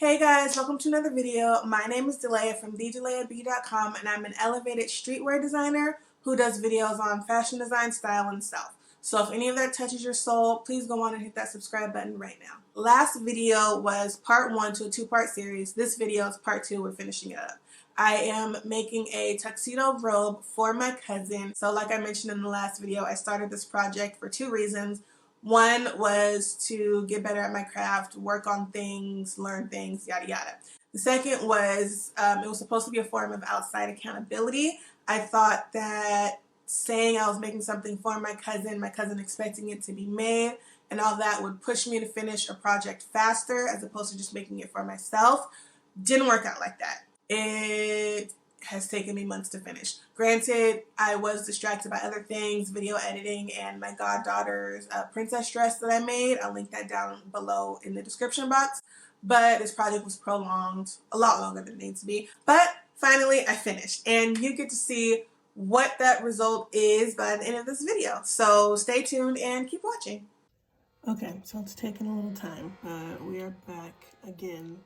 Hey guys, welcome to another video. My name is Delaya from TheDelayaB.com, and I'm an elevated streetwear designer who does videos on fashion design, style, and self. So if any of that touches your soul, please go on and hit that subscribe button right now. Last video was part 1 to a 2-part series. This video is part 2. We're finishing it up. I am making a tuxedo robe for my cousin. So like I mentioned in the last video, I started this project for 2 reasons. One was to get better at my craft, work on things, learn things, yada yada. The second was it was supposed to be a form of outside accountability. I thought that saying I was making something for my cousin expecting it to be made, and all that would push me to finish a project faster as opposed to just making it for myself. Didn't work out like that. It has taken me months to finish. Granted, I was distracted by other things, video editing, and my goddaughter's princess dress that I made. I'll link that down below in the description box. But this project was prolonged a lot longer than it needs to be. But finally, I finished. And you get to see what that result is by the end of this video. So stay tuned and keep watching. Okay, so it's taken a little time, but we are back again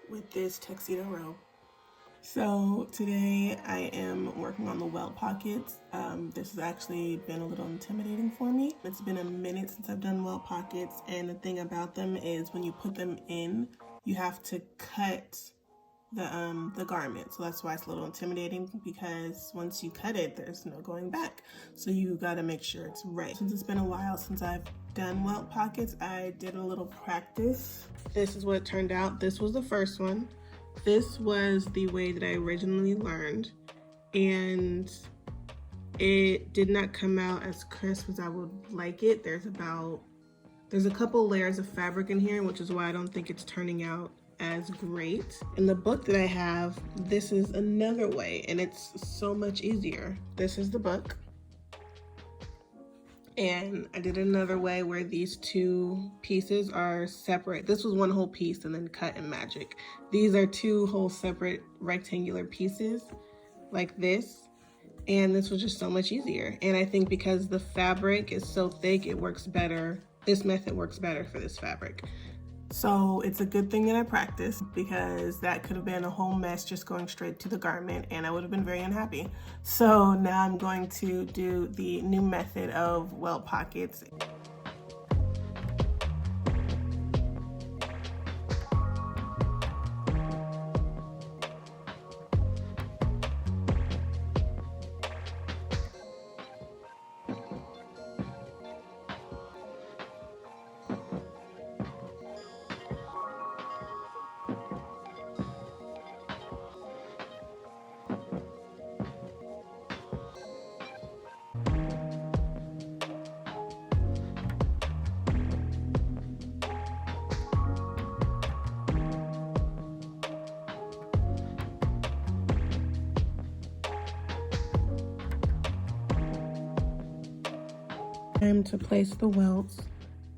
with this tuxedo robe. So today I am working on the welt pockets. This has actually been a little intimidating for me. It's been a minute since I've done welt pockets, and the thing about them is when you put them in, you have to cut the garment. So that's why it's a little intimidating, because once you cut it, there's no going back. So you gotta make sure it's right. Since it's been a while since I've done welt pockets, I did a little practice. This is what it turned out. This was the first one. This was the way that I originally learned, and it did not come out as crisp as I would like it. There's a couple layers of fabric in here, which is why I don't think it's turning out as great. In the book that I have, this is another way, and it's so much easier. This is the book. And I did another way where these 2 pieces are separate. This was one whole piece and then cut in magic. These are 2 whole separate rectangular pieces like this. And this was just so much easier. And I think because the fabric is so thick, it works better. This method works better for this fabric. So it's a good thing that I practiced, because that could have been a whole mess just going straight to the garment, and I would have been very unhappy. So now I'm going to do the new method of welt pockets. Time to place the welts.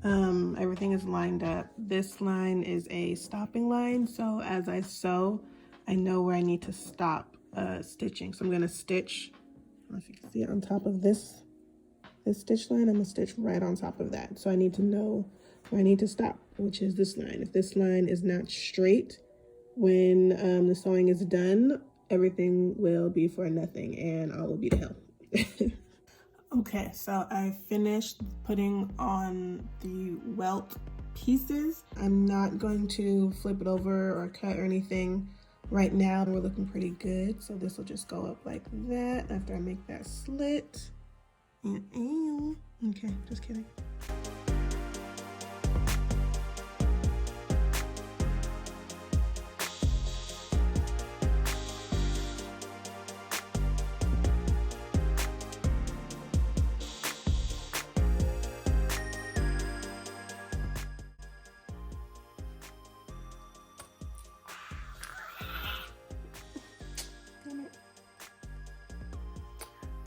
Everything is lined up. This line is a stopping line, so as I sew, I know where I need to stop stitching. So I'm going to stitch, I don't know if you can see it, on top of this stitch line. I'm going to stitch right on top of that. So I need to know where I need to stop, which is this line. If this line is not straight when the sewing is done, everything will be for nothing and all will be to hell. Okay, so I finished putting on the welt pieces. I'm not going to flip it over or cut or anything right now. We're looking pretty good. So this will just go up like that after I make that slit. Okay, just kidding.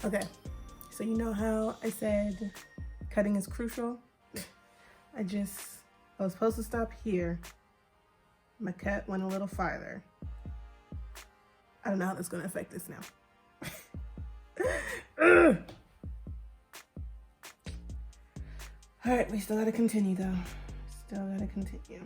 Okay, so you know how I said cutting is crucial? I was supposed to stop here. My cut went a little farther. I don't know how that's gonna affect this now. All right, we still gotta continue though. Still gotta continue.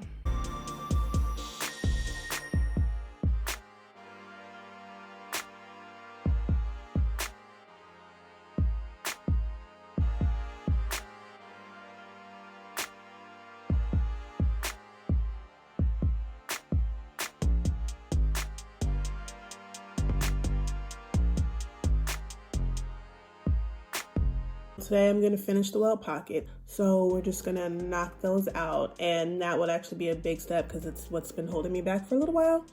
today I'm gonna finish the welt pocket. So we're just gonna knock those out, and that would actually be a big step because it's what's been holding me back for a little while.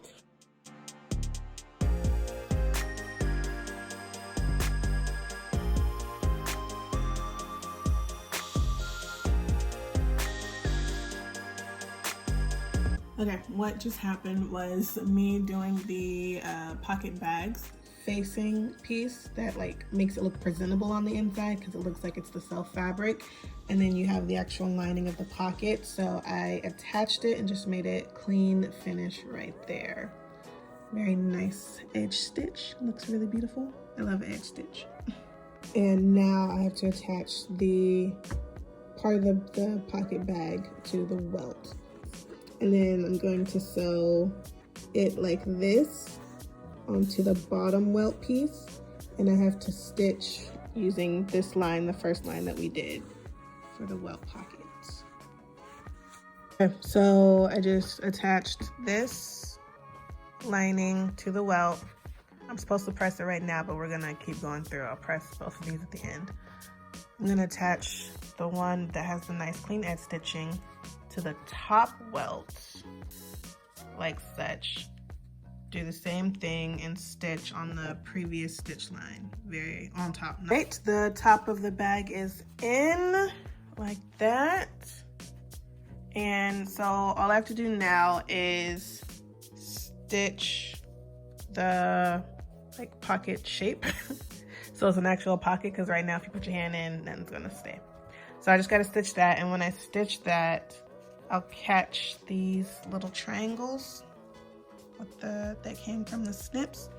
Okay, what just happened was me doing the pocket bags facing piece that like makes it look presentable on the inside because it looks like it's the self fabric, and then you have the actual lining of the pocket. So I attached it and just made it clean finish right there. Very nice edge stitch, looks really beautiful. I love edge stitch. And now I have to attach the part of the pocket bag to the welt. And then I'm going to sew it like this onto the bottom welt piece. And I have to stitch using this line, the first line that we did for the welt pockets. Okay, so I just attached this lining to the welt. I'm supposed to press it right now, but we're gonna keep going through. I'll press both of these at the end. I'm gonna attach the one that has the nice clean edge stitching to the top welt, like such. Do the same thing and stitch on the previous stitch line, very on top. Right, the top of the bag is in, like that. And so all I have to do now is stitch the like pocket shape. So it's an actual pocket, because right now if you put your hand in, nothing's gonna stay. So I just gotta stitch that, and when I stitch that, I'll catch these little triangles with that came from the snips.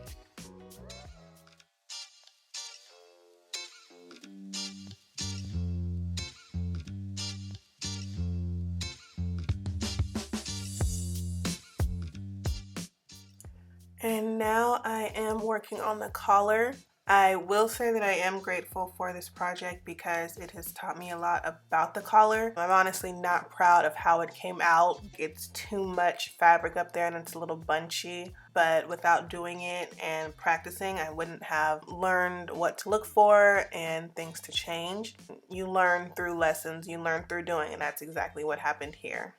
And now I am working on the collar. I will say that I am grateful for this project because it has taught me a lot about the collar. I'm honestly not proud of how it came out. It's too much fabric up there and it's a little bunchy, but without doing it and practicing, I wouldn't have learned what to look for and things to change. You learn through lessons, you learn through doing, and that's exactly what happened here.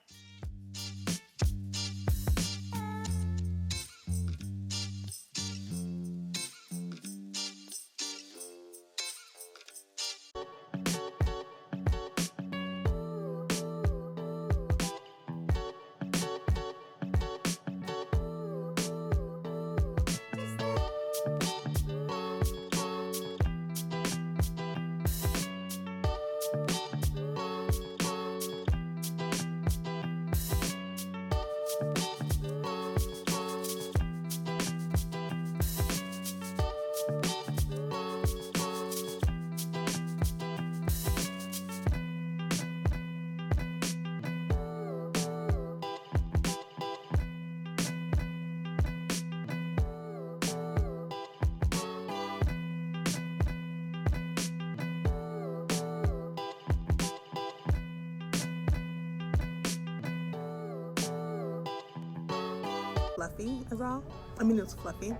Fluffy is all. I mean, it's fluffy,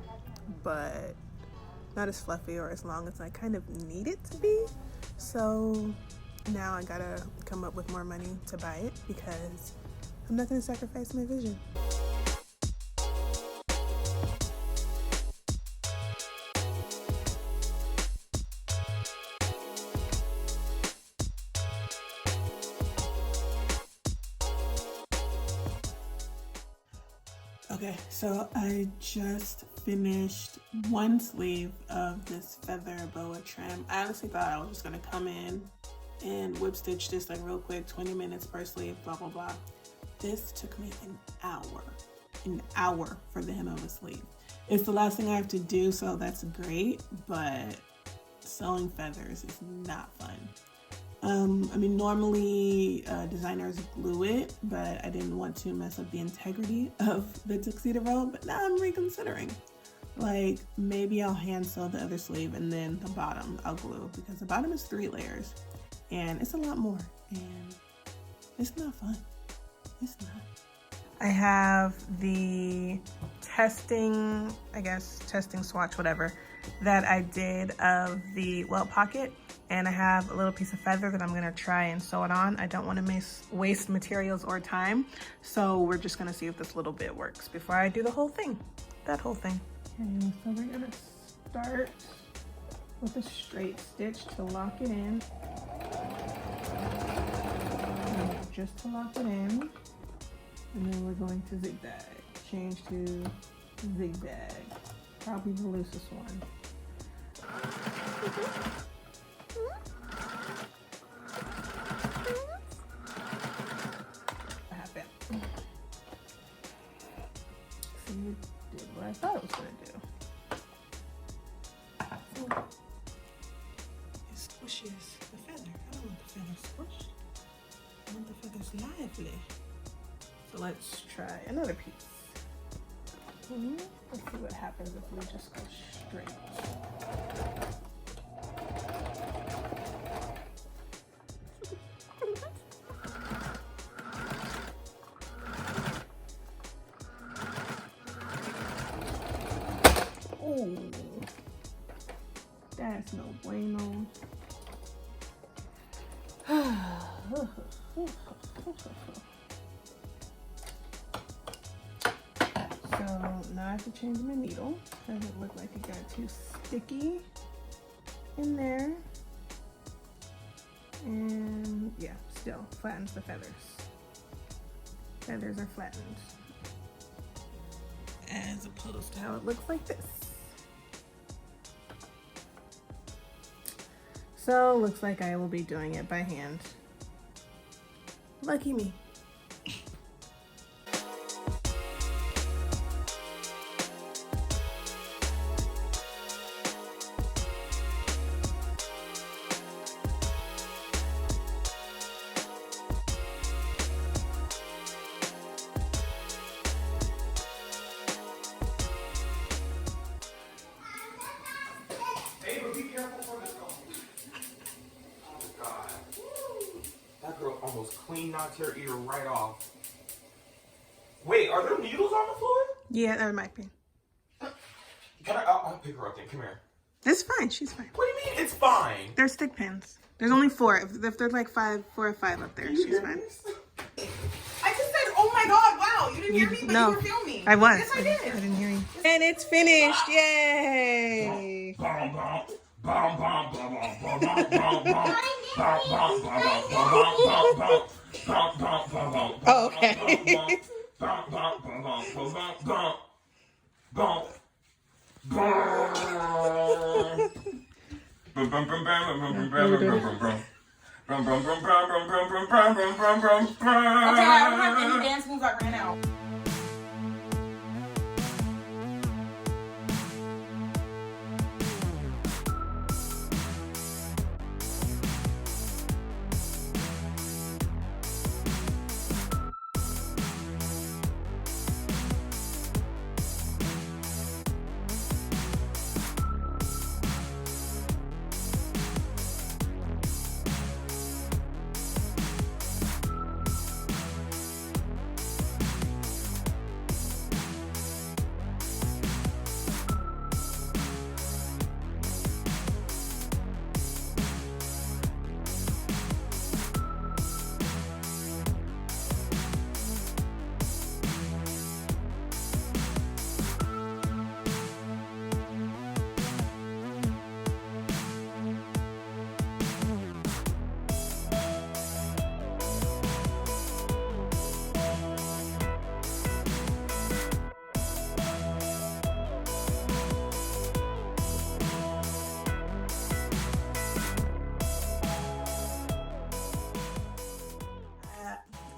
but not as fluffy or as long as I kind of need it to be. So now I gotta come up with more money to buy it because I'm not gonna sacrifice my vision. Okay, so I just finished one sleeve of this feather boa trim. I honestly thought I was just gonna come in and whip stitch this like real quick, 20 minutes per sleeve, blah, blah, blah. This took me an hour for the hem of a sleeve. It's the last thing I have to do, so that's great, but sewing feathers is not fun. I mean, normally designers glue it, but I didn't want to mess up the integrity of the tuxedo robe, but now I'm reconsidering. Like, maybe I'll hand sew the other sleeve and then the bottom I'll glue, because the bottom is 3 layers and it's a lot more and it's not fun. It's not. I have the testing swatch, whatever, that I did of the welt pocket. And I have a little piece of feather that I'm gonna try and sew it on. I don't wanna waste materials or time. So we're just gonna see if this little bit works before I do the whole thing, that whole thing. Okay, so we're gonna start with a straight stitch to lock it in. And just to lock it in. And then we're going to zigzag. Change to zigzag. Probably the loosest one. What happened? See, it did what I thought it was gonna do. It squishes the feather. I don't want the feather squished. I want the feathers lively. So let's try another piece. Let's see what happens if we just go straight. Oh, that's no bueno. So now I have to change my needle. Doesn't look like it got too sticky in there. And yeah, still flattens the feathers. Feathers are flattened. As opposed to how it looks like this. So looks like I will be doing it by hand. Lucky me. Almost clean knocked her ear right off. Wait, are there needles on the floor? Yeah, there might be. I'll pick her up then. Come here. It's fine. She's fine. What do you mean it's fine? They're stick pins. There's only 4. If there's like 4 or 5 up there, she's fine. I just said, oh my God, wow. You didn't hear me, but no, you were filming. I was. Yes, I did. I didn't hear you. And it's finished. Yay. Oh, okay. Okay, I don't have any dance moves. I ran out.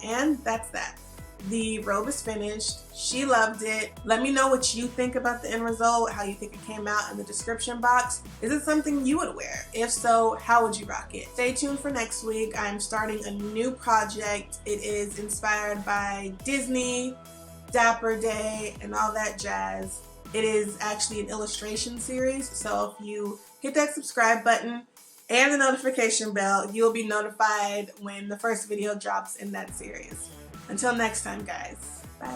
And that's that. The robe is finished. She loved it. Let me know what you think about the end result, how you think it came out in the description box. Is it something you would wear? If so, how would you rock it? Stay tuned for next week. I'm starting a new project. It is inspired by Disney, Dapper Day, and all that jazz. It is actually an illustration series, so if you hit that subscribe button and the notification bell, you'll be notified when the first video drops in that series. Until next time, guys. Bye.